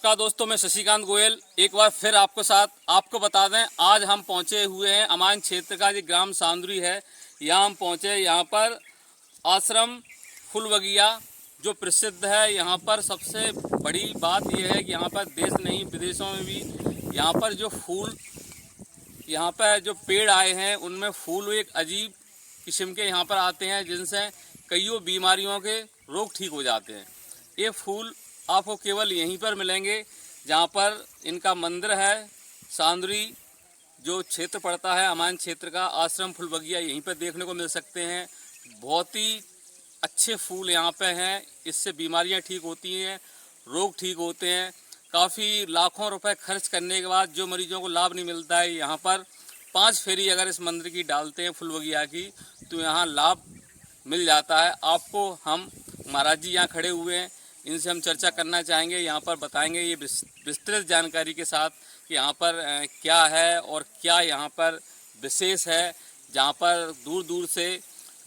नमस्कार दोस्तों, मैं शशिकांत गोयल एक बार फिर आपको बता दें, आज हम पहुंचे हुए हैं अमान क्षेत्र का जो ग्राम सांदुरी है। यहाँ हम पहुंचे, यहाँ पर आश्रम फुलबगिया जो प्रसिद्ध है। यहाँ पर सबसे बड़ी बात यह है कि यहाँ पर देश नहीं विदेशों में भी यहाँ पर जो फूल, यहाँ पर जो पेड़ आए हैं उनमें फूल एक अजीब किस्म के यहाँ पर आते हैं, जिनसे कईयों बीमारियों के रोग ठीक हो जाते हैं। ये फूल आपको केवल यहीं पर मिलेंगे जहाँ पर इनका मंदिर है। सांदुरी जो क्षेत्र पड़ता है अमान क्षेत्र का, आश्रम फुलबगिया यहीं पर देखने को मिल सकते हैं। बहुत ही अच्छे फूल यहाँ पे हैं, इससे बीमारियाँ ठीक होती हैं, रोग ठीक होते हैं। काफ़ी लाखों रुपए खर्च करने के बाद जो मरीजों को लाभ नहीं मिलता है, यहाँ पर 5 फेरी अगर इस मंदिर की डालते हैं फुलबगिया की, तो यहाँ लाभ मिल जाता है। आपको हम महाराज जी यहाँ खड़े हुए हैं, इनसे हम चर्चा करना चाहेंगे। यहाँ पर बताएंगे ये विस्तृत जानकारी के साथ कि यहाँ पर क्या है और क्या यहाँ पर विशेष है, जहाँ पर दूर दूर से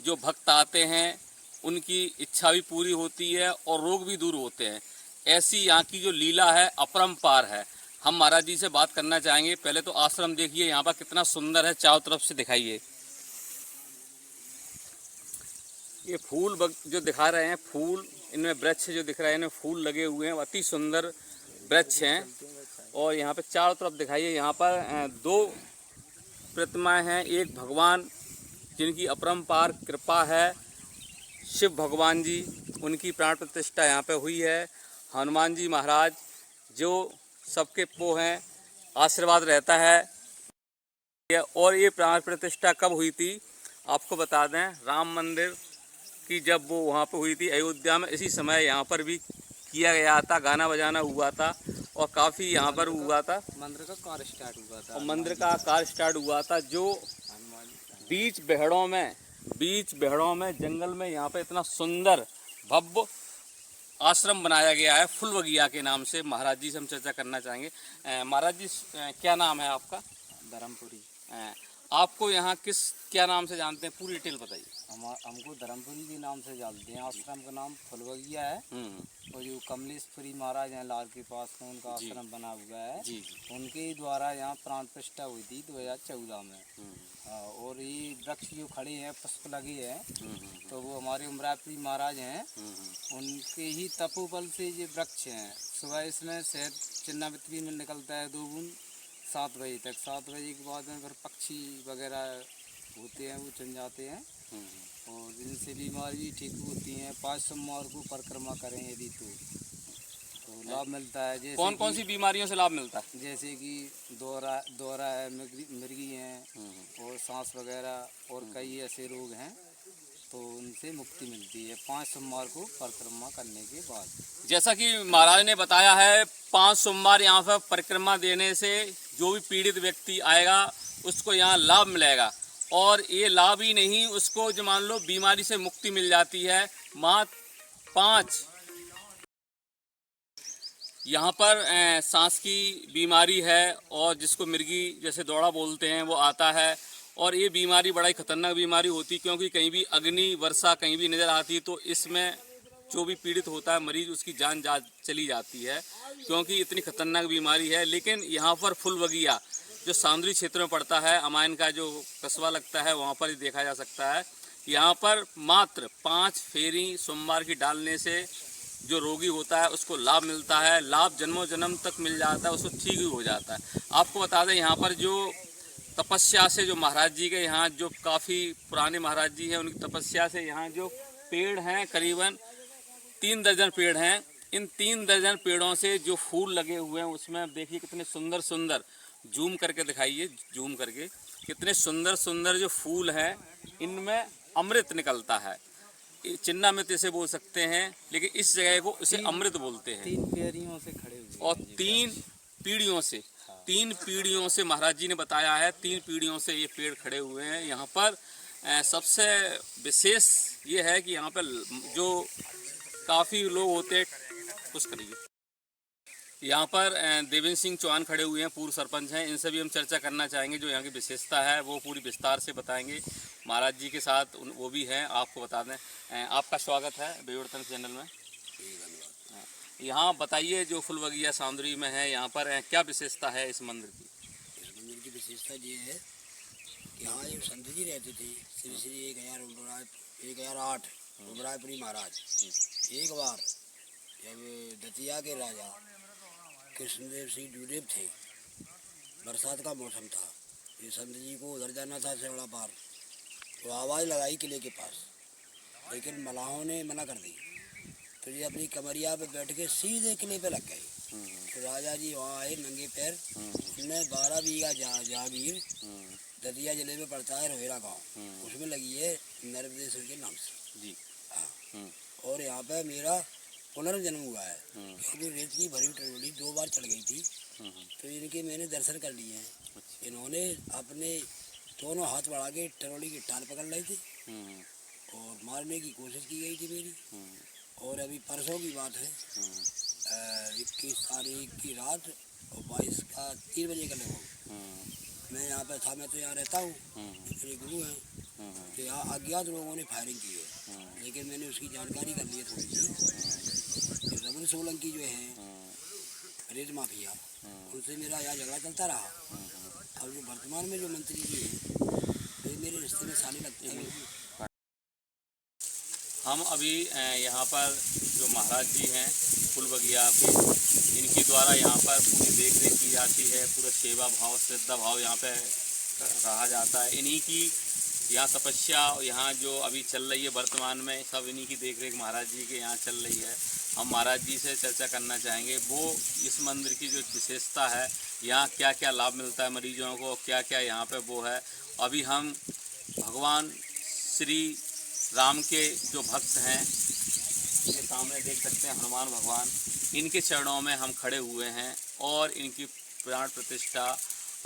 जो भक्त आते हैं उनकी इच्छा भी पूरी होती है और रोग भी दूर होते हैं। ऐसी यहाँ की जो लीला है अपरंपार है। हम महाराज जी से बात करना चाहेंगे। पहले तो आश्रम देखिए यहाँ पर कितना सुंदर है, चारों तरफ से दिखाइए। ये फूल जो दिखा रहे हैं, फूल इनमें वृक्ष जो दिख रहे हैं, इनमें फूल लगे हुए हैं, अति सुंदर वृक्ष हैं। और यहाँ पे चारों तरफ दिखाइए, यहाँ पर 2 प्रतिमाएं हैं। एक भगवान जिनकी अपरंपार कृपा है, शिव भगवान जी, उनकी प्राण प्रतिष्ठा यहाँ पे हुई है। हनुमान जी महाराज जो सबके वो हैं, आशीर्वाद रहता है। और ये प्राण प्रतिष्ठा कब हुई थी आपको बता दें, राम मंदिर कि जब वो वहाँ पे हुई थी अयोध्या में, इसी समय यहाँ पर भी किया गया था, गाना बजाना हुआ था और काफ़ी यहाँ पर हुआ था। मंदिर का कार्य स्टार्ट हुआ था, और मंदिर का कार्य स्टार्ट हुआ था जो बीच बेहड़ों में जंगल में यहाँ पे इतना सुंदर भव्य आश्रम बनाया गया है फुलबगिया के नाम से। महाराज जी से हम चर्चा करना चाहेंगे। महाराज जी क्या नाम है आपका? धर्मपुरी। आपको यहाँ क्या नाम से जानते हैं, पूरी डिटेल बताइए। हमको धर्मपुरी के नाम से जानते हैं। आश्रम का नाम फुलबगिया है और जो कमलेशपुरी महाराज हैं लाल के पास में, उनका आश्रम बना हुआ है। उनके द्वारा यहाँ प्राण प्रतिष्ठा हुई थी 2014 में। और ये वृक्ष जो खड़े हैं, पुष्प लगे हैं, तो वो हमारे उमरापुरी महाराज हैं, उनके ही तपोबल से ये वृक्ष हैं। सुबह इसमें शहद चिन्नावृत्ति में निकलता है 2 बूंद 7 बजे तक। 7 बजे के बाद में फिर पक्षी वगैरह होते हैं, वो चल जाते हैं और जिनसे बीमारी भी ठीक होती हैं। 5 सोमवार को परिक्रमा करें यदि तो लाभ मिलता है। जैसे कौन कौन सी बीमारियों से लाभ मिलता है? जैसे कि दौरा है, मिर्गी हैं और सांस वगैरह और कई ऐसे रोग हैं, तो उनसे मुक्ति मिलती है 5 सोमवार को परिक्रमा करने के बाद। जैसा कि महाराज ने बताया है, 5 सोमवार यहाँ पर परिक्रमा देने से जो भी पीड़ित व्यक्ति आएगा उसको यहाँ लाभ मिलेगा। और ये लाभ ही नहीं, उसको जो मान लो बीमारी से मुक्ति मिल जाती है। मात्र 5 यहाँ पर सांस की बीमारी है और जिसको मिर्गी जैसे दौड़ा बोलते हैं वो आता है। और ये बीमारी बड़ा ही खतरनाक बीमारी होती है, क्योंकि कहीं भी अग्नि वर्षा कहीं भी नज़र आती है तो इसमें जो भी पीड़ित होता है मरीज, उसकी जान चली जाती है, क्योंकि इतनी खतरनाक बीमारी है। लेकिन यहाँ पर फुलबगिया जो सांदुरी क्षेत्र में पड़ता है, अमान का जो कस्बा लगता है, वहाँ पर ही देखा जा सकता है। यहाँ पर मात्र 5 फेरी सोमवार की डालने से जो रोगी होता है उसको लाभ मिलता है। लाभ जन्मों जन्म तक मिल जाता है, उसको ठीक भी हो जाता है। आपको बता दें, यहाँ पर जो तपस्या से जो महाराज जी के यहाँ जो काफ़ी पुराने महाराज जी हैं, उनकी तपस्या से यहाँ जो पेड़ हैं, करीबन 3 दर्जन पेड़ हैं। इन 3 दर्जन पेड़ों से जो फूल लगे हुए हैं उसमें देखिए कितने सुंदर सुंदर, जूम करके दिखाइए, जूम करके, कितने सुंदर सुंदर जो फूल हैं, इनमें अमृत निकलता है। चिन्नामृत इसे बोल सकते हैं, लेकिन इस जगह को इसे अमृत बोलते हैं। 3 पीढ़ियों से खड़े हुए और 3 पीढ़ियों से महाराज जी ने बताया है, 3 पीढ़ियों से ये पेड़ खड़े हुए हैं। यहाँ पर सबसे विशेष ये है कि यहाँ पर जो काफ़ी लोग होते हैं, कुछ करिए। यहाँ पर देवेंद्र सिंह चौहान खड़े हुए हैं, पूर्व सरपंच हैं। इनसे भी हम चर्चा करना चाहेंगे, जो यहाँ की विशेषता है वो पूरी विस्तार से बताएंगे। महाराज जी के साथ वो भी हैं, आपको बता दें। आपका स्वागत है विवर्तन चैनल में। यहाँ बताइए जो फुलबगिया सांदुरी में है, यहाँ पर क्या विशेषता है इस मंदिर की? इस मंदिर की विशेषता ये है कि यहाँ एक संत जी रहते थे, श्री श्री 1008 उमरायपुरी महाराज। एक बार जब दतिया के राजा कृष्णदेव सिंह जूदेव थे, बरसात का मौसम था, ये संत जी को उधर जाना था सेवड़ा पार, तो आवाज़ लगाई किले के पास, लेकिन मलाहों ने मना कर दी। तो ये अपनी कमरिया पे बैठ के सीधे किले पे लग गए। तो राजा जी वहाँ आए नंगे पैर, उनने 12 बीघा जागीर दतिया जिले में पड़ता है रोहिरा गांव, उसमें लगी है नर्मदेश्वर के नाम से जी। हाँ, और यहाँ पे मेरा पुनर्जन्म हुआ है, क्योंकि रेत की भरी ट्रोली 2 बार चढ़ गई थी, तो इनके मैंने दर्शन कर लिए हैं। इन्होंने अपने दोनों हाथ बढ़ा के ट्रोली की टाल पकड़ ली थी और मारने की कोशिश की गई थी मेरी। और अभी परसों की बात है, 21 तारीख की रात और 22 का 3 बजे का लगभग मैं यहाँ पे था, मैं तो यहाँ रहता हूँ, मेरे गुरु हैं, तो यहाँ अज्ञात लोगों ने फायरिंग की है, लेकिन मैंने उसकी जानकारी कर ली है थोड़ी सी। रमन सोलंकी जो है रेत माफिया, उनसे मेरा यहाँ झगड़ा चलता रहा। अब जो वर्तमान में जो मंत्री जी हैं, तो मेरे रिश्ते में साले लगते हैं। हम अभी यहाँ पर जो महाराज जी हैं फुलबगिया के, इनके द्वारा यहाँ पर पूरी देख रेख की जाती है, पूरा सेवा भाव श्रद्धा भाव यहाँ पे रहा जाता है। इन्हीं की यहाँ तपस्या यहाँ जो अभी चल रही है वर्तमान में, सब इन्हीं की देख रेख महाराज जी के यहाँ चल रही है। हम महाराज जी से चर्चा करना चाहेंगे वो इस मंदिर की जो विशेषता है, यहाँ क्या क्या लाभ मिलता है मरीजों को, क्या क्या यहाँ पे वो है। अभी हम भगवान श्री राम के जो भक्त हैं, ये सामने देख सकते हैं हनुमान भगवान, इनके चरणों में हम खड़े हुए हैं और इनकी प्राण प्रतिष्ठा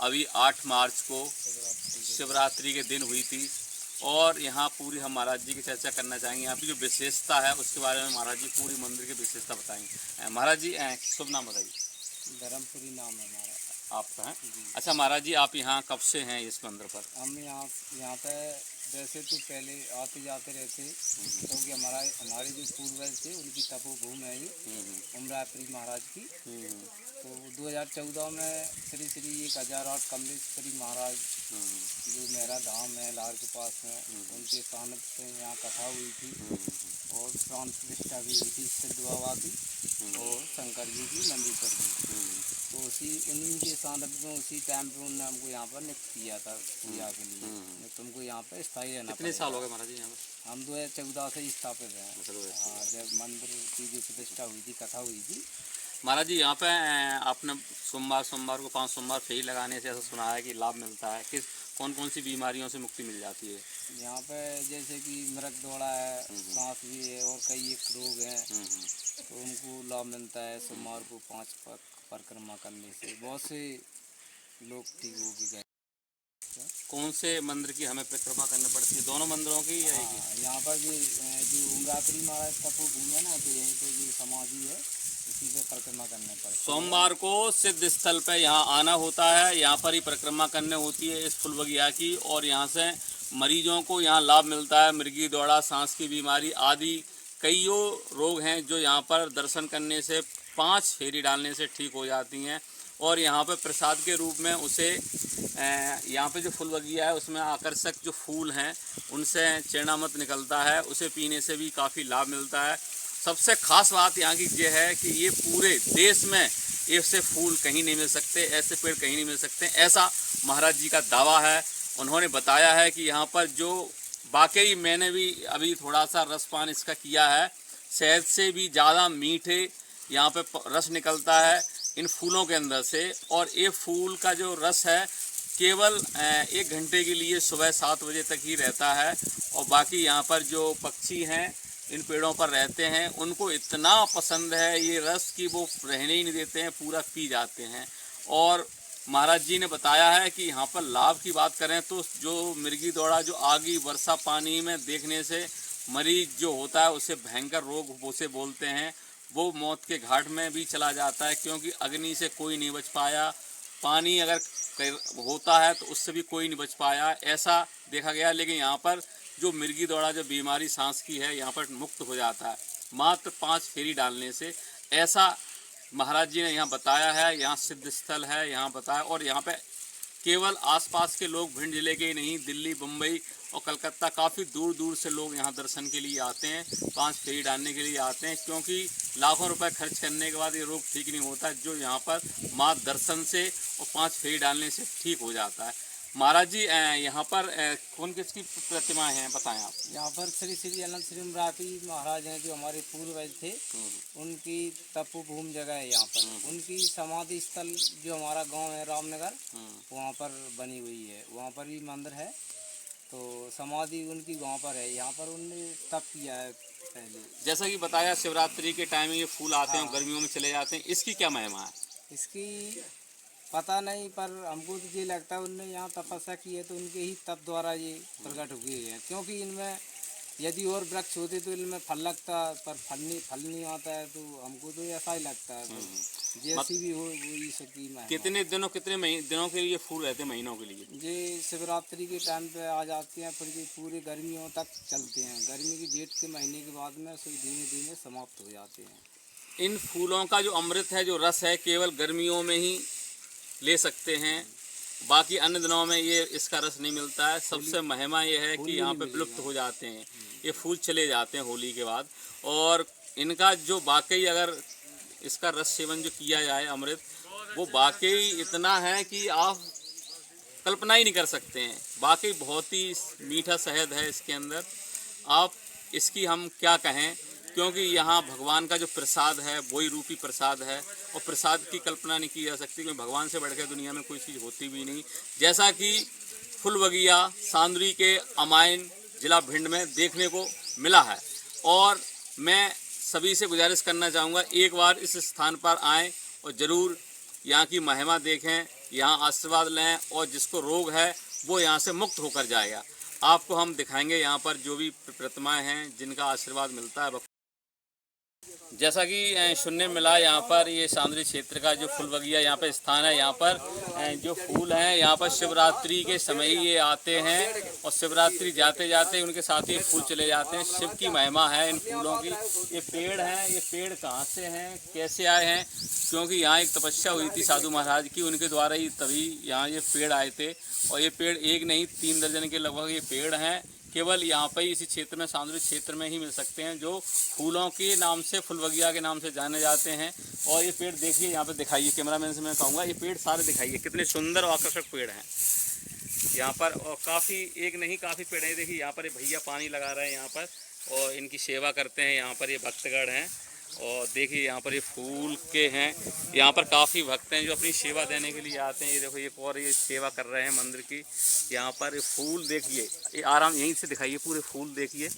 अभी 8 मार्च को शिवरात्रि के दिन हुई थी। और यहाँ पूरी हम महाराज जी की चर्चा करना चाहेंगे, यहाँ की जो विशेषता है उसके बारे में महाराज जी पूरी मंदिर की विशेषता बताएंगे। महाराज जी शुभ नाम बताइए। धर्मपुरी नाम है हमारा। आपका है? अच्छा महाराज जी, आप यहाँ कब से हैं इस मंदिर पर? हम यहाँ पे वैसे तो पहले आते जाते रहते, क्योंकि हमारे जो पूर्वज थे उनकी तपोभूमि है ये उमरायपुरी महाराज की। तो 2014 में श्री श्री 1008 कमलेश्वरी महाराज जो मेरा धाम है लार के पास में, उनके सानिध्य से यहाँ कथा हुई थी और प्राण प्रतिष्ठा भी हुई थी सिद्ध बाबा की और शंकर जी की, नंदीश्वर जी। तो उसी उन्हीं के सानिध्य में उसी टाइम पे उन्होंने हमको यहाँ पर नियुक्त किया था पूजा के लिए, तुमको यहाँ पे स्थायी रहना। कितने साल हो गए महाराज जी यहाँ पर? हम 2014 से स्थापित हैं। हाँ, जब मंदिर की जो प्रतिष्ठा हुई थी, कथा हुई थी। महाराज जी यहाँ पे आपने सोमवार को 5 सोमवार फेरी लगाने से ऐसा सुना है कि लाभ मिलता है, किस कौन कौन सी बीमारियों से मुक्ति मिल जाती है? यहाँ पे जैसे कि मृग दौड़ा है, सांस भी है और कई एक रोग हैं, तो उनको लाभ मिलता है। सोमवार को 5 परिक्रमा करने से बहुत से लोग ठीक हो गए। कौन से मंदिर की हमें परिक्रमा करनी पड़ती है? दोनों मंदिरों की? यहाँ पर जो उमरायपुरी महाराज तपोभूमि है ना, तो यहीं पे जो समाधि है इसी पे परिक्रमा करने पड़ती है। सोमवार को सिद्ध स्थल पे यहाँ आना होता है, यहाँ पर ही परिक्रमा करने होती है इस फुलबगिया की, और यहाँ से मरीजों को यहाँ लाभ मिलता है। मृगी दौड़ा, सांस की बीमारी आदि कईयों रोग हैं जो यहाँ पर दर्शन करने से 5 फेरी डालने से ठीक हो जाती हैं। और यहाँ पे प्रसाद के रूप में उसे यहाँ पे जो फुलबगिया है उसमें आकर्षक जो फूल हैं उनसे चेनामत निकलता है, उसे पीने से भी काफ़ी लाभ मिलता है। सबसे ख़ास बात यहाँ की ये है कि ये पूरे देश में ऐसे फूल कहीं नहीं मिल सकते, ऐसे पेड़ कहीं नहीं मिल सकते, ऐसा महाराज जी का दावा है। उन्होंने बताया है कि यहाँ पर जो वाकई मैंने भी अभी थोड़ा सा रसपान इसका किया है, शहद से भी ज़्यादा मीठे यहाँ पे रस निकलता है इन फूलों के अंदर से। और ये फूल का जो रस है केवल 1 घंटे के लिए सुबह 7 बजे तक ही रहता है, और बाकी यहाँ पर जो पक्षी हैं इन पेड़ों पर रहते हैं उनको इतना पसंद है ये रस कि वो रहने ही नहीं देते हैं, पूरा पी जाते हैं। और महाराज जी ने बताया है कि यहाँ पर लाभ की बात करें तो जो मृगी दौड़ा जो आगी वर्षा पानी में देखने से मरीज जो होता है उसे भयंकर रोग उसे बोलते हैं, वो मौत के घाट में भी चला जाता है, क्योंकि अग्नि से कोई नहीं बच पाया, पानी अगर होता है तो उससे भी कोई नहीं बच पाया, ऐसा देखा गया। लेकिन यहाँ पर जो मृगी दौड़ा जो बीमारी सांस की है यहाँ पर मुक्त हो जाता है मात्र 5 फेरी डालने से। ऐसा महाराज जी ने यहाँ बताया है। यहाँ सिद्ध स्थल है यहाँ बताया, और यहाँ पे केवल आसपास के लोग, भिंड जिले के ही नहीं, दिल्ली, मुंबई और कलकत्ता, काफ़ी दूर दूर से लोग यहाँ दर्शन के लिए आते हैं, 5 फेरी डालने के लिए आते हैं, क्योंकि लाखों रुपए खर्च करने के बाद ये रोग ठीक नहीं होता, जो यहाँ पर माँ दर्शन से और 5 फेरी डालने से ठीक हो जाता है। महाराज जी यहाँ पर कौन किसकी प्रतिमाएं हैं बताएं आप? यहाँ पर श्री श्री अनंत श्री मराठी महाराज हैं, जो हमारे पूर्वज थे, उनकी तपोभूमि जगह है यहाँ पर। उनकी समाधि स्थल जो हमारा गांव है रामनगर, वहाँ पर बनी हुई है, वहाँ पर भी मंदिर है। तो समाधि उनकी वहाँ पर है, यहाँ पर उन्होंने तप किया है पहले। जैसा कि बताया शिवरात्रि के टाइम ये फूल आते हैं, गर्मियों में चले जाते हैं, इसकी क्या महिमा है? इसकी पता नहीं, पर हमको तो ये लगता है उनने यहाँ तपस्या की है, तो उनके ही तप द्वारा ये प्रकट हुए हैं। क्योंकि इनमें यदि और वृक्ष होते तो इनमें फल लगता, पर फल नहीं आता है, तो हमको तो ऐसा ही लगता है। जैसी भी हो वही सबकी महिमा। कितने दिनों दिनों के लिए फूल रहते हैं? महीनों के लिए? ये शिवरात्रि के टाइम पे आ जाते हैं, फिर ये पूरे गर्मियों तक चलते हैं। गर्मी की जेठ के महीने के बाद में फिर धीमे धीमे समाप्त हो जाते हैं। इन फूलों का जो अमृत है, जो रस है, केवल गर्मियों में ही ले सकते हैं, बाकी अन्य दिनों में ये इसका रस नहीं मिलता है। सबसे महिमा ये है कि यहाँ पे विलुप्त हो जाते हैं, ये फूल चले जाते हैं होली के बाद। और इनका जो वाकई अगर इसका रस सेवन जो किया जाए अमृत, वो वाकई इतना है कि आप कल्पना ही नहीं कर सकते हैं। वाकई बहुत ही मीठा शहद है इसके अंदर, आप इसकी हम क्या कहें, क्योंकि यहाँ भगवान का जो प्रसाद है वही रूपी प्रसाद है, और प्रसाद की कल्पना नहीं की जा सकती, क्योंकि भगवान से बढ़कर दुनिया में कोई चीज़ होती भी नहीं। जैसा कि फुलबगिया सांदरी के अमाइन जिला भिंड में देखने को मिला है। और मैं सभी से गुजारिश करना चाहूँगा, एक बार इस स्थान पर आएँ और ज़रूर यहाँ की महिमा देखें, यहाँ आशीर्वाद लें, और जिसको रोग है वो यहाँ से मुक्त होकर जाएगा। आपको हम दिखाएंगे यहाँ पर जो भी प्रतिमाएँ हैं जिनका आशीर्वाद मिलता है। जैसा कि सुनने मिला, यहाँ पर ये सांदरी क्षेत्र का जो फुलबगिया यहाँ पर स्थान है, यहाँ पर जो फूल हैं यहाँ पर शिवरात्रि के समय ही ये आते हैं, और शिवरात्रि जाते जाते उनके साथ ही फूल चले जाते हैं। शिव की महिमा है इन फूलों की। ये पेड़ हैं, ये पेड़ कहाँ से हैं, कैसे आए हैं? क्योंकि यहाँ एक तपस्या हुई थी साधु महाराज की, उनके द्वारा ही तभी यहाँ ये पेड़ आए थे। और ये पेड़ एक नहीं 3 दर्जन के लगभग ये पेड़ हैं, केवल यहाँ पर ही इसी क्षेत्र में, सांदरी क्षेत्र में ही मिल सकते हैं, जो फूलों के नाम से, फुलबगिया के नाम से जाने जाते हैं। और ये पेड़ देखिए, यहाँ पे दिखाइए, कैमरामैन से मैं कहूँगा ये पेड़ सारे दिखाइए, कितने सुंदर और आकर्षक पेड़ हैं यहाँ पर। और काफ़ी, एक नहीं काफ़ी पेड़ हैं। देखिए यहाँ पर ये भैया पानी लगा रहे हैं यहाँ पर, और इनकी सेवा करते हैं यहाँ पर, ये भक्तगण हैं। और देखिए यहाँ पर ये फूल के हैं, यहाँ पर काफ़ी भक्त हैं जो अपनी सेवा देने के लिए आते हैं। ये देखो, एक और ये सेवा कर रहे हैं मंदिर की। यहाँ पर ये फूल देखिए, ये आराम यहीं से दिखाइए, पूरे फूल देखिए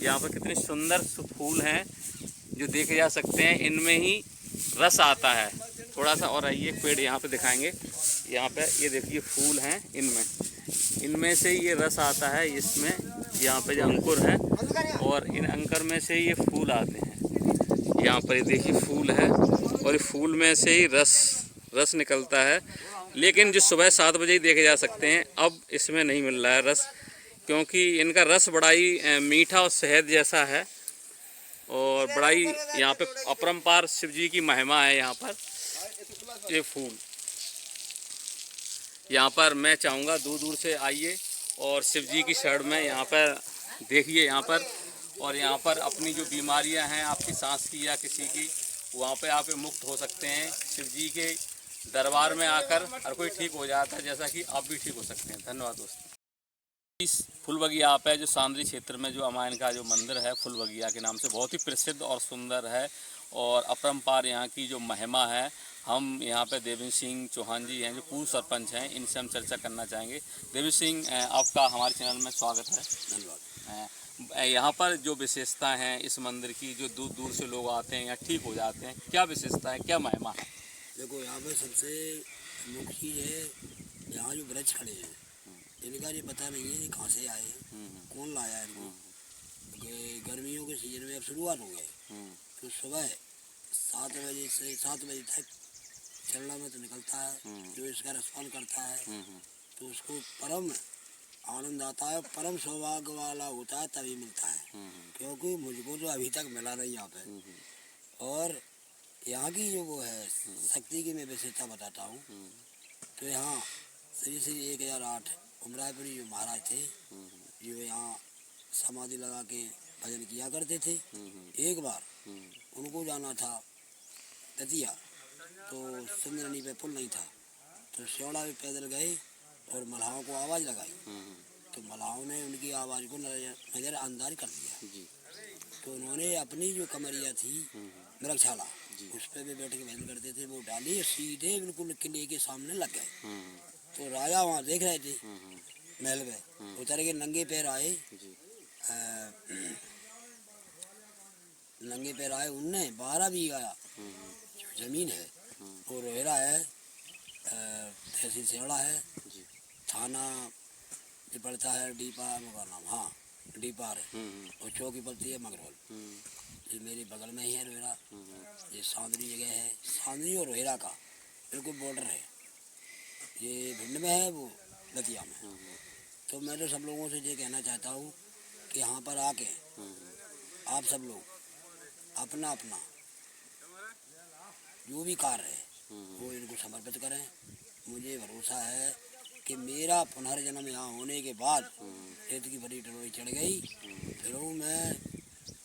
यहाँ पर कितने सुंदर फूल हैं जो देखे जा सकते हैं। इनमें ही रस आता है थोड़ा सा। और आइए पेड़ यहाँ पे दिखाएंगे, यहाँ पे ये देखिए फूल हैं, इनमें से ये रस आता है। इसमें यहाँ पे जो अंकुर हैं, और इन अंकुर में से ये फूल आते हैं। यहाँ पर ये देखिए फूल है, और ये फूल में से ही रस निकलता है। लेकिन जो सुबह 7 बजे ही देखे जा सकते हैं, अब इसमें नहीं मिल रहा है रस, क्योंकि इनका रस बड़ा ही मीठा और शहद जैसा है, और बड़ा ही यहाँ पे अपरंपार शिव जी की महिमा है यहाँ पर। ये फूल यहाँ पर मैं चाहूँगा दूर दूर से आइए और शिव जी की शरण में यहाँ पर देखिए यहाँ पर। और यहाँ पर अपनी जो बीमारियाँ हैं आपकी सांस की या किसी की, वहाँ पे आप मुक्त हो सकते हैं। शिव जी के दरबार में आकर हर कोई ठीक हो जाता है, जैसा कि आप भी ठीक हो सकते हैं। धन्यवाद दोस्तों। इस फुलबगिया आप है जो सांदरी क्षेत्र में जो अमाइन का जो मंदिर है फुलबगिया के नाम से, बहुत ही प्रसिद्ध और सुंदर है, और अपरंपार यहाँ की जो महिमा है। हम यहाँ पे देवेंद्र सिंह चौहान जी हैं जो पूर्व सरपंच हैं, इनसे हम चर्चा करना चाहेंगे। देवेंद्र सिंह, आपका हमारे चैनल में स्वागत है। धन्यवाद। यहाँ पर जो विशेषता हैं इस मंदिर की, जो दूर दूर से लोग आते हैं यहाँ ठीक हो जाते हैं, क्या विशेषता है, क्या महिमा है? देखो, यहाँ पर सबसे मुख्य चीज़ है, यहाँ जो वृक्ष खड़े हैं इनका ये पता नहीं है ये कहाँ से आए, कौन लाया इनको। गर्मियों के सीजन में अब शुरुआत हो गए, तो सुबह 7 बजे से 7 बजे तक चलना में तो निकलता है। जो इसका रसपान करता है तो उसको परम आनंद आता है, परम सौभाग्य वाला होता है, तभी मिलता है। क्योंकि मुझको तो अभी तक मिला नहीं यहाँ पे। और यहाँ की जो वो है शक्ति की मैं विशेषता बताता हूँ। तो यहाँ श्री श्री 1008 उमरापुरी जो महाराज थे, जो यहाँ समाधि लगा के भजन किया करते थे। एक बार उनको जाना था दतिया, तो सिंधनी पे पुल नहीं था, तो श्योड़ा भी पैदल गए और मल्लाहों को आवाज़ लगाई। तो मल्लाहों ने उनकी आवाज़ को नज़रअंदाज कर दिया। तो उन्होंने अपनी जो कमरिया थी मृगशाला, उस पर भी बैठ के भजन करते थे, वो डाली सीधे बिल्कुल किले के सामने लग गए। तो राजा वहाँ देख रहे थे, महल में उतर के नंगे पैर आए, नंगे पैर आए। उनने 12 बीघा जो जमीन है वो रोहरा है, तहसील सेवड़ा है, थाना जो पड़ता है डीपार का नाम, हाँ डीपार है, और चौकी पड़ती है मगरौल। ये मेरे बगल में ही है रोहरा। ये सांदरी जगह है, सांदरी और रोहरा का बिल्कुल बॉर्डर है। ये भिंड में है, वो दतिया में। तो मैं तो सब लोगों से ये कहना चाहता हूँ कि यहाँ पर आके आप सब लोग अपना अपना जो भी कार्य है वो इनको समर्पित करें। मुझे भरोसा है कि मेरा पुनर्जन्म यहाँ होने के बाद रेत की बड़ी टरोई चढ़ गई, फिर मैं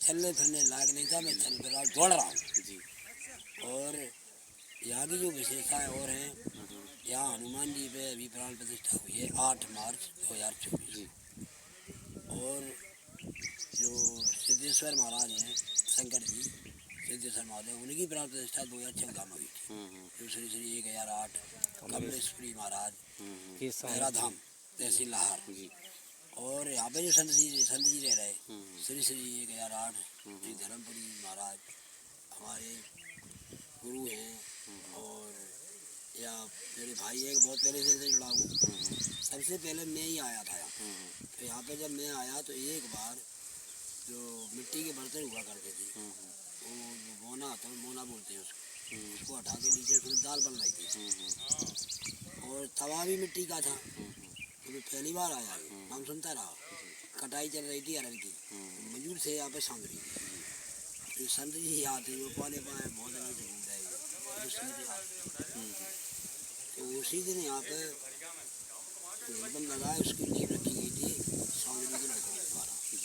चलने फिरने लायक नहीं था, मैं चल फिर दौड़ रहा हूँ। और यहाँ की जो विशेषताएँ और हैं, यहाँ हनुमान जी पे अभी प्राण प्रतिष्ठा हुई है 8 मार्च 2024। और जो सिद्धेश्वर महाराज हैं, शंकर जी सिद्धेश्वर महादेव, उनकी प्राण प्रतिष्ठा 2014 में हुई थी। जो श्री श्री 1008 कमलेश्वरी महाराज मेरा धाम तहसील लाहौर। और यहाँ पे जो संत जी रह रहे, श्री श्री 1008 धर्मपुरी महाराज हमारे गुरु हैं। और या मेरे भाई एक बहुत पहले से जुड़ा हूँ, सबसे पहले मैं ही आया था यहाँ। तो यहाँ पे जब मैं आया तो एक बार जो मिट्टी के बर्तन हुआ करते थे, वो मोना आता है, मोना बोलते हैं उसको हटा के नीचे उसमें दाल बन रही थी, और तवा भी मिट्टी का था। तो मैं पहली बार आया, नाम सुनता रहा। कटाई चल रही थी अरहर की, मजदूर थे यहाँ पे सांदरी। तो संत जी आते वो पाले पाए बहुत जगह से घूम रहे, तो सीधे आते। तो उसी दिन यहाँ पे बंद लगाए, उसकी नींव रखी गई थी सांदरी के लड़कों द्वारा। तो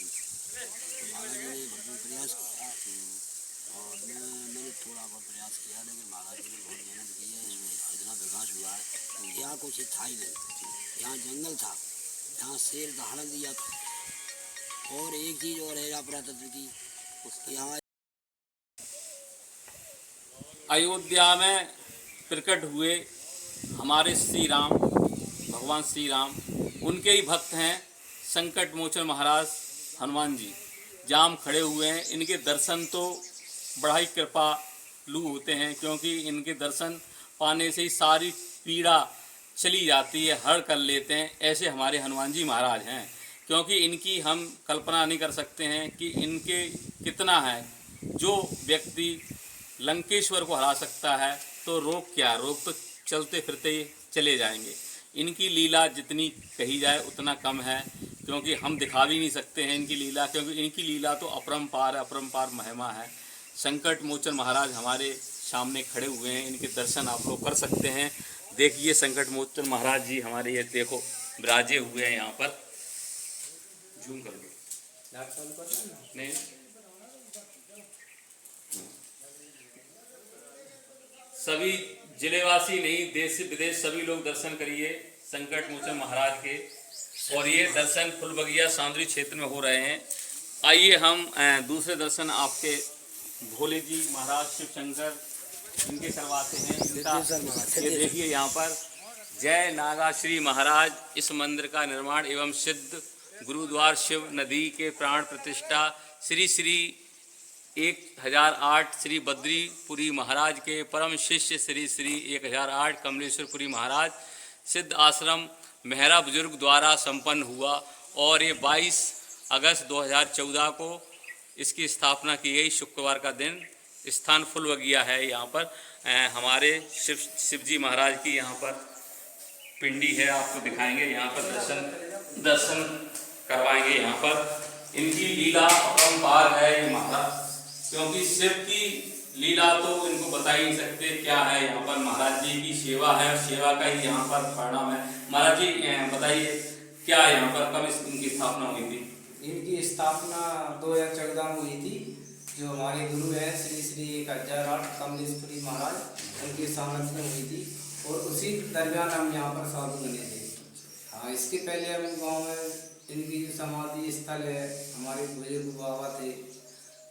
महाराज जी ने भरपूर प्रयास किया, और मैंने थोड़ा बहुत प्रयास किया, लेकिन महाराज जी ने बहुत मेहनत की है। इसमें इतना विकास हुआ है, यहाँ कुछ था ही नहीं। यहाँ जंगल था, यहाँ शेर दहाड़ दिया था। और एक चीज़ और है पुरातत्व की, यहाँ अयोध्या में प्रकट हुए हमारे श्री राम, भगवान श्री राम, उनके ही भक्त हैं संकट मोचन महाराज हनुमान जी। जाम खड़े हुए हैं, इनके दर्शन तो बड़ा ही कृपालु होते हैं, क्योंकि इनके दर्शन पाने से ही सारी पीड़ा चली जाती है, हर कर लेते हैं। ऐसे हमारे हनुमान जी महाराज हैं, क्योंकि इनकी हम कल्पना नहीं कर सकते हैं कि इनके कितना है। जो व्यक्ति लंकेश्वर को हरा सकता है, तो रोग क्या, रोग तो चलते फिरते ही चले जाएंगे। इनकी लीला जितनी कही जाए उतना कम है, क्योंकि हम दिखा भी नहीं सकते हैं इनकी लीला, क्योंकि इनकी लीला तो अपरंपार है, अपरंपार महिमा है। संकट मोचन महाराज हमारे सामने खड़े हुए हैं, इनके दर्शन आप लोग कर सकते हैं। देखिए संकट मोचन महाराज जी हमारे ये देखो विराजे हुए हैं यहाँ पर। जूम कर लो, नहीं सभी जिलेवासी नहीं, देश से विदेश सभी लोग दर्शन करिए संकट मोचन महाराज के। और ये दर्शन फुलबगिया सांदरी क्षेत्र में हो रहे हैं। आइए हम दूसरे दर्शन आपके भोले जी महाराज शिव शंकर इनके करवाते हैं। ये देखिए यहाँ पर जय नागा श्री महाराज, इस मंदिर का निर्माण एवं सिद्ध गुरुद्वार शिव नदी के प्राण प्रतिष्ठा श्री श्री 1008 श्री बद्रीपुरी महाराज के परम शिष्य श्री श्री 1008 कमलेश्वरपुरी महाराज सिद्ध आश्रम मेहरा बुजुर्ग द्वारा संपन्न हुआ। और ये 22 अगस्त 2014 को इसकी स्थापना की गई, शुक्रवार का दिन। स्थान फुलबगिया है। यहाँ पर हमारे शिव जी महाराज की यहाँ पर पिंडी है, आपको दिखाएंगे। यहाँ पर दर्शन करवाएंगे। यहाँ पर इनकी लीला अपरंपार है ये महाराज, क्योंकि शिव की लीला तो इनको बता ही नहीं सकते क्या है। यहाँ पर महाराज जी की सेवा है, सेवा का ही यहाँ पर परिणाम है। महाराज जी बताइए क्या यहाँ पर कब इनकी स्थापना हुई थी? इनकी स्थापना 2014 में हुई थी। जो हमारे गुरु हैं श्री श्री 1008 कमलेशपुरी महाराज, उनकी सामर्थ में हुई थी और उसी दरमियान हम यहाँ पर साधु बने थे। हाँ, इसके पहले हम गांव में इनकी जो समाधि स्थल है, हमारे बुजुर्ग बाबा थे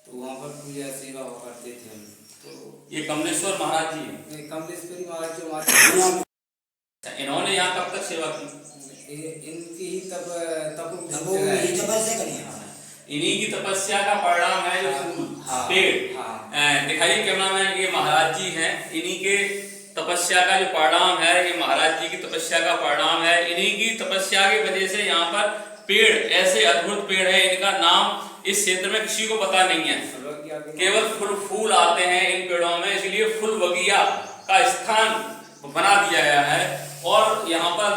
तो वहाँ पर पूजा सेवा करते थे हम। तो ये कमलेश्वर महाराज जी हैं। कमलेशपुरी महाराज जो हमारे, इन्होंने यहाँ कब तक सेवा की? इनकी ही तप इन्हीं की तपस्या का परिणाम है जो फूल पेड़। दिखाइए कैमरामैन, ये महाराज जी हैं, इन्हीं के तपस्या का जो परिणाम है, ये महाराज जी की तपस्या का परिणाम है। इन्हीं की तपस्या की वजह से यहाँ पर पेड़, ऐसे अद्भुत पेड़ है, इनका नाम इस क्षेत्र में किसी को पता नहीं है। केवल फूल आते हैं इन पेड़ों में, इसलिए फूल बगिया का स्थान बना दिया गया है। और यहाँ पर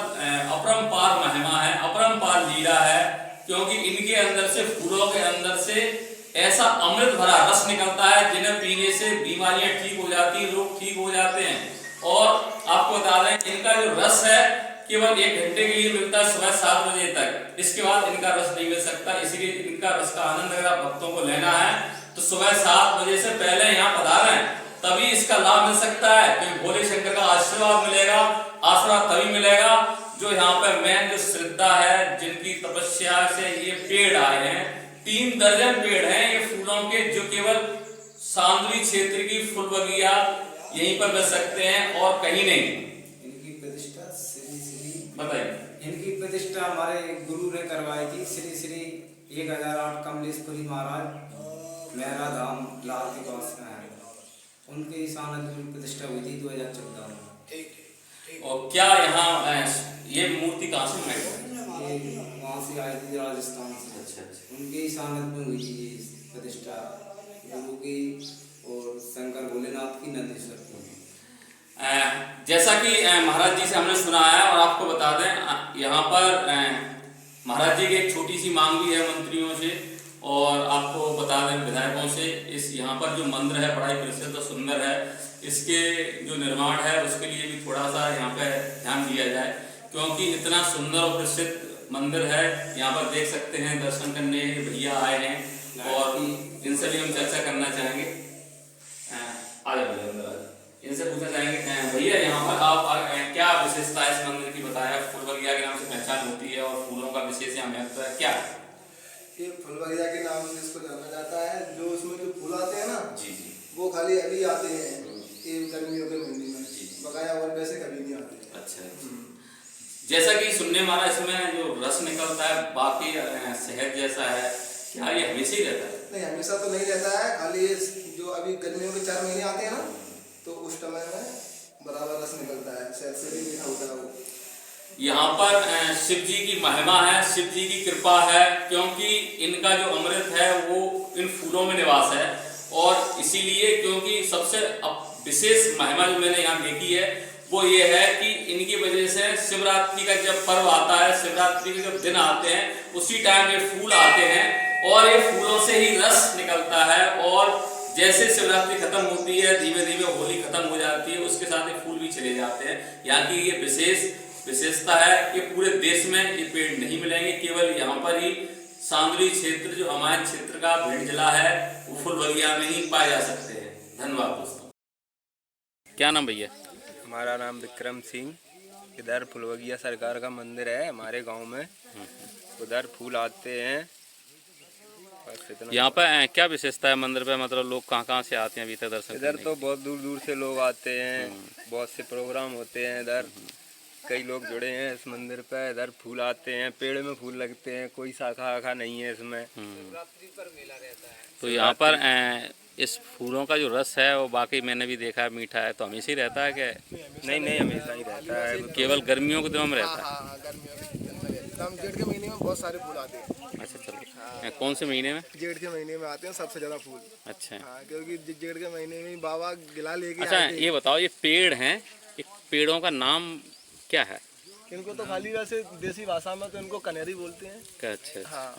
अपरंपार महिमा है, अपरंपार लीला है, क्योंकि इनके अंदर से, फूलों के अंदर से ऐसा अमृत भरा रस निकलता है जिन्हें पीने से बीमारियां ठीक हो जाती, रोग ठीक हो जाते हैं। और आपको बता दें, इनका जो रस है केवल 1 घंटे के लिए मिलता है, सुबह 7 बजे तक। इसके बाद इनका रस नहीं मिल सकता। इसलिए इनका रस का आनंद अगर भक्तों को लेना है तो सुबह 7 बजे से पहले यहाँ पधारें, तभी इसका लाभ मिल सकता है। क्योंकि भोले शंकर का आशीर्वाद मिलेगा, आशीर्वाद तभी मिलेगा जो यहाँ पे मेन जो श्रद्धा है, जिनकी तपस्या से ये पेड़ आए हैं। 3 दर्जन पेड़ हैं ये फूलों के, जो केवल सांदुरी क्षेत्र की फूल बगिया यहीं पर मिल सकते हैं और कहीं नहीं। इनकी प्रतिष्ठा श्री बताइए। इनकी प्रतिष्ठा हमारे गुरु ने करवाई थी, श्री श्री 1008 कमलेशपुरी महाराज मेहरा धाम लाल के पास में है, उनके सानिध्य में प्रतिष्ठा हुई थी 2014 में। और क्या यहाँ ये मूर्ति कहाँ से मिली? ये वहाँ से आई थी, राजस्थान से। अच्छा। उनके ही सानिध्य में हुई थी ये प्रतिष्ठा गुरु की और शंकर भोलेनाथ की, नंदीश्वर की। जैसा कि महाराज जी से हमने सुना है, और आपको बता दें यहाँ पर महाराज जी की एक छोटी सी मांग भी है मंत्रियों से, और आपको बता दें विधायकों से। इस यहाँ पर जो मंदिर है बड़ा ही प्रसिद्ध और सुंदर है, इसके जो निर्माण है उसके लिए भी थोड़ा सा यहाँ पे ध्यान दिया जाए, क्योंकि इतना सुंदर और प्रसिद्ध मंदिर है। यहाँ पर देख सकते हैं, दर्शन करने भैया आए हैं और इनसे भी हम चर्चा करना चाहेंगे। इनसे पूछना चाहेंगे, भैया यहाँ पर आप क्या विशेषता है इस मंदिर की? बताया फूल बगिया के नाम से पहचान होती है और फूलों का विशेष यहाँ महत्व है, क्या है? ये फूल बगिया के नाम से इसको जाना जाता है। जो उसमें जो फूल आते हैं ना, जी जी, वो खाली अभी आते हैं ये गर्मियों के महीने में, बकाया और वैसे कभी नहीं आते। अच्छा। जैसा कि सुनने मारा इसमें जो रस निकलता है बाकी शहद जैसा है, क्या ये हमेशा ही रहता है? नहीं, हमेशा तो नहीं रहता है। खाली ये जो अभी गर्मियों के 4 महीने आते हैं ना, तो उस समय में बराबर रस निकलता है, शहद से भी मीठा होता है वो। यहाँ पर शिव जी की महिमा है, शिव जी की कृपा है, क्योंकि इनका जो अमृत है वो इन फूलों में निवास है। और इसीलिए क्योंकि सबसे विशेष महिमा जो मैंने यहाँ देखी है वो ये है कि इनकी वजह से शिवरात्रि का जब पर्व आता है, शिवरात्रि के जब दिन आते हैं, उसी टाइम ये फूल आते हैं और ये फूलों से ही रस निकलता है। और जैसे शिवरात्रि खत्म होती है, धीमे धीमे होली खत्म हो जाती है, उसके साथ ये फूल भी चले जाते हैं। यहाँ की ये विशेषता है कि पूरे देश में ये पेड़ नहीं मिलेंगे, केवल यहाँ पर ही सांदुरी क्षेत्र, जो हमारे क्षेत्र का भिंड जिला है, वो फूल बगिया में ही पाए जा सकते हैं। धन्यवाद दोस्तों। क्या नाम भैया? हमारा नाम विक्रम सिंह। इधर फुलबगिया सरकार का मंदिर है हमारे गांव में, उधर फूल आते हैं। यहाँ पर क्या विशेषता है मंदिर पे? मतलब लोग कहाँ से आते हैं अभी तक दर्शन? इधर तो बहुत दूर दूर से लोग आते हैं, बहुत से प्रोग्राम होते हैं इधर, कई लोग जुड़े हैं इस मंदिर पे। इधर फूल आते हैं, पेड़ में फूल लगते हैं, कोई शाखा आखा नहीं है इसमें। तो यहाँ पर इस फूलों का जो रस है वो बाकी मैंने भी देखा है मीठा है, तो हमेशा ही रहता है क्या? नहीं, हमेशा ही रहता है, केवल गर्मियों के दिनों में रहता है? हाँ, गर्मियों के दिन में रहता है। जेठ के महीने में बहुत सारे फूल आते हैं। अच्छा चलिए, कौन से महीने में? जेठ के महीने में आते हैं सबसे ज्यादा फूल। अच्छा। हाँ, क्योंकि जेठ के महीने में बाबा गिला लेके अच्छा, आते हैं। ये बताओ, ये पेड़ हैं, ये पेड़ों का नाम क्या है? इनको तो खाली वैसे देसी भाषा में तो इनको कनेरी बोलते हैं। अच्छा। हाँ।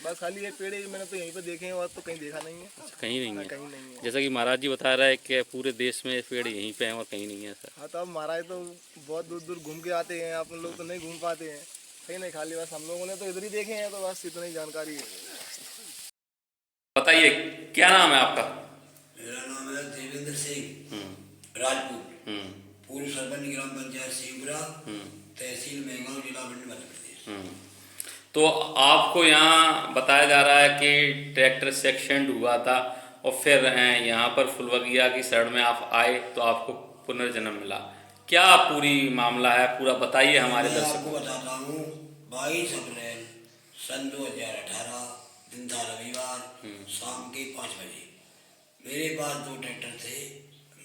बस खाली ये पेड़ ही मैंने तो यहीं पे देखे हैं और तो कहीं देखा नहीं है। कहीं नहीं है। कहीं नहीं है। जैसा कि महाराज जी बता रहे हैं कि पूरे देश में पेड़ यहीं पे हैं और कहीं नहीं है सर। हाँ तो अब महाराज तो बहुत दूर दूर घूम के आते हैं, आप लोग तो नहीं घूम पाते हैं कहीं नहीं, खाली बस हम लोगों ने तो इधर ही देखे हैं, तो बस इतनी जानकारी है। बताइए क्या नाम है आपका? मेरा नाम है देवेंद्र सिंह राजपूत, पूर्व सरपंच ग्राम पंचायत शिवपुरा, तहसील मेहगांव, जिला भिंड, मध्य प्रदेश। तो आपको यहाँ बताया जा रहा है कि ट्रैक्टर से एक्सीडेंट हुआ था और फिर यहाँ पर फुलवगिया की शरण में आप आए तो आपको पुनर्जन्म मिला। क्या पूरी मामला है, पूरा बताइए हमारे मैं दर्शकों आपको बताता हूँ। 22 अप्रैल सन 2018 दिन था रविवार, शाम के 5 बजे मेरे पास 2 ट्रैक्टर थे।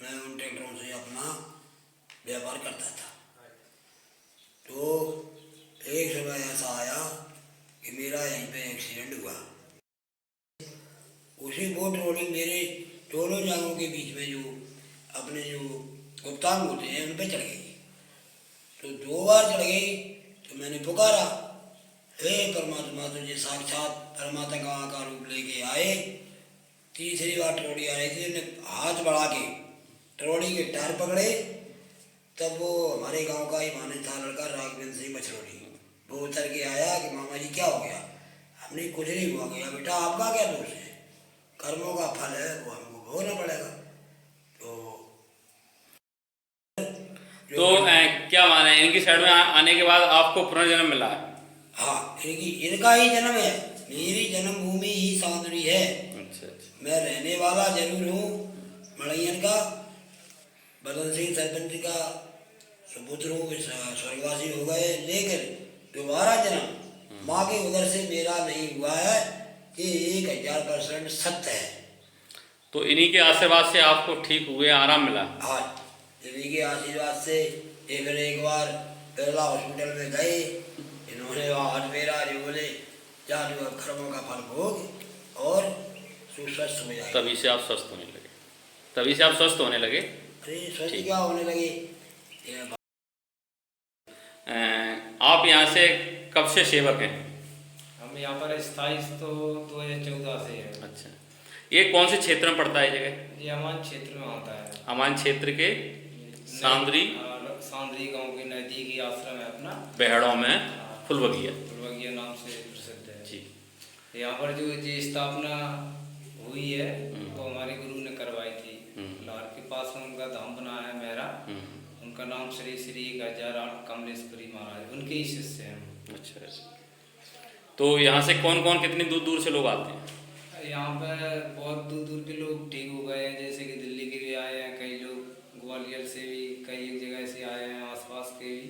मैं उन ट्रैक्टरों से अपना व्यापार करता था। तो एक समय ऐसा आया कि मेरा यहीं पे एक्सीडेंट हुआ। उसी बोट रोडिंग मेरे दोनों जांघों के बीच में जो अपने जो गुप्तांग होते हैं उन पे चढ़ गई। तो 2 बार चढ़ गई तो मैंने पुकारा, हे परमात्मा, तुझे साक्षात परमात्मा का रूप लेके आए। तीसरी बार ट्रॉली आ रही थी, उन्हें हाथ बढ़ा के ट्रॉली के टायर पकड़े। तब वो हमारे गांव का ही माने था लड़का राघवेंद्र सिंह मछरोड़ी, वो उतर के आया कि मामा जी क्या हो गया? हमने कुछ नहीं हुआ। गया बेटा आपका क्या दोष है, कर्मों का फल है वो हमको भोगना पड़ेगा। तो क्या माने इनकी शरण में आने के बाद आपको पुनर्जन्म मिला है? हाँ, इनका ही जन्म है। मेरी जन्मभूमि ही साँदुरी है। अच्छा। मैं रहने वाला जरूर हूँ मड़ैयन का, बदन सिंह सरपंच का सुपुत्र हूँ, स्वर्गवासी हो गए, लेकिन दोबारा जन्म माँ के उधर से मेरा नहीं हुआ है। ये 1000% सत्य है। तो इन्हीं के आशीर्वाद से आपको ठीक हुए, आराम मिला? हाँ, इन्हीं के आशीर्वाद से। एक बार बिरला हॉस्पिटल में गए, इन्होंने आज मेरा जो बोले जादू कर्मों का फल भोग और सुस्वस्थ हो जाए। तभी से आप स्वस्थ होने लगे? तभी से आप स्वस्थ होने लगे? अरे स्वस्थ क्या होने लगे। आप यहाँ से कब से सेवक हैं? हम यहाँ पर स्थायी तो 2014 से है। अच्छा, ये कौन से क्षेत्र में पड़ता है जगह? ये अमान क्षेत्र में आता है। अमान क्षेत्र के सांदरी गांव के नजदीकी आश्रम है अपना, बेहड़ों में फुलवगिया नाम से प्रसिद्ध है जी। यहाँ पर जो स्थापना हुई है तो हमारे गुरु ने करवाई थी। लार के पास में उनका धाम बना है मेरा, उनका नाम श्री श्री 1008 कमलेश्वरी महाराज, उनके ही शिष्य हैं। अच्छा। तो यहाँ से कौन कौन कितनी दूर दूर से लोग आते हैं? यहाँ पर बहुत दूर दूर के लोग ठीक हो गए हैं, जैसे कि दिल्ली के भी आए हैं कई लोग, ग्वालियर से भी कई एक जगह से आए हैं, आसपास के भी,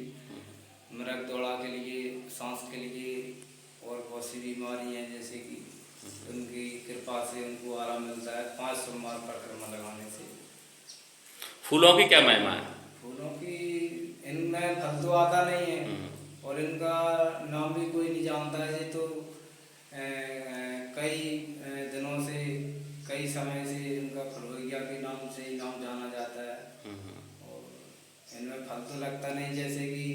मृग दौड़ा के लिए, सांस के लिए और बहुत सी बीमारी हैं, जैसे कि उनकी कृपा से उनको आराम मिलता है 5 सोमवार परिक्रमा लगाने से। फूलों की क्या महिमा है? फूलों की इनमें फल तो आता नहीं है और इनका नाम भी कोई नहीं जानता है। ये तो कई दिनों से, कई समय से इनका फुलवगिया के नाम से ही नाम जाना जाता है। और इनमें फल तो लगता नहीं, जैसे कि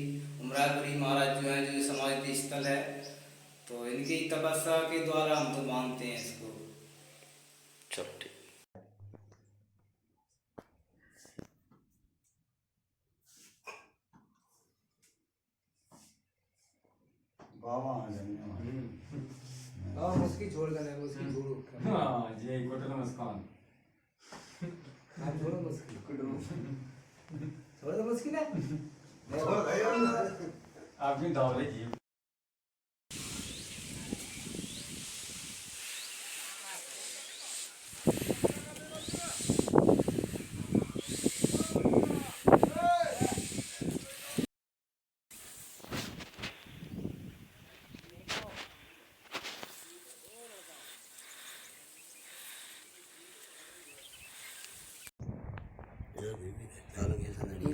उमरापुरी महाराज जो है, जो समाधि स्थल है, तो इनकी तपस्या के द्वारा हम तो मानते हैं इसको। चलो ठीक। उसकी छोड़ देना, उसकी छोड़ो। हाँ जी, गुड नमस्कार। आप छोड़ो उसकी, छोड़ दो उसकी ना। आपकी दौड़े जी। चालू कैसा नहीं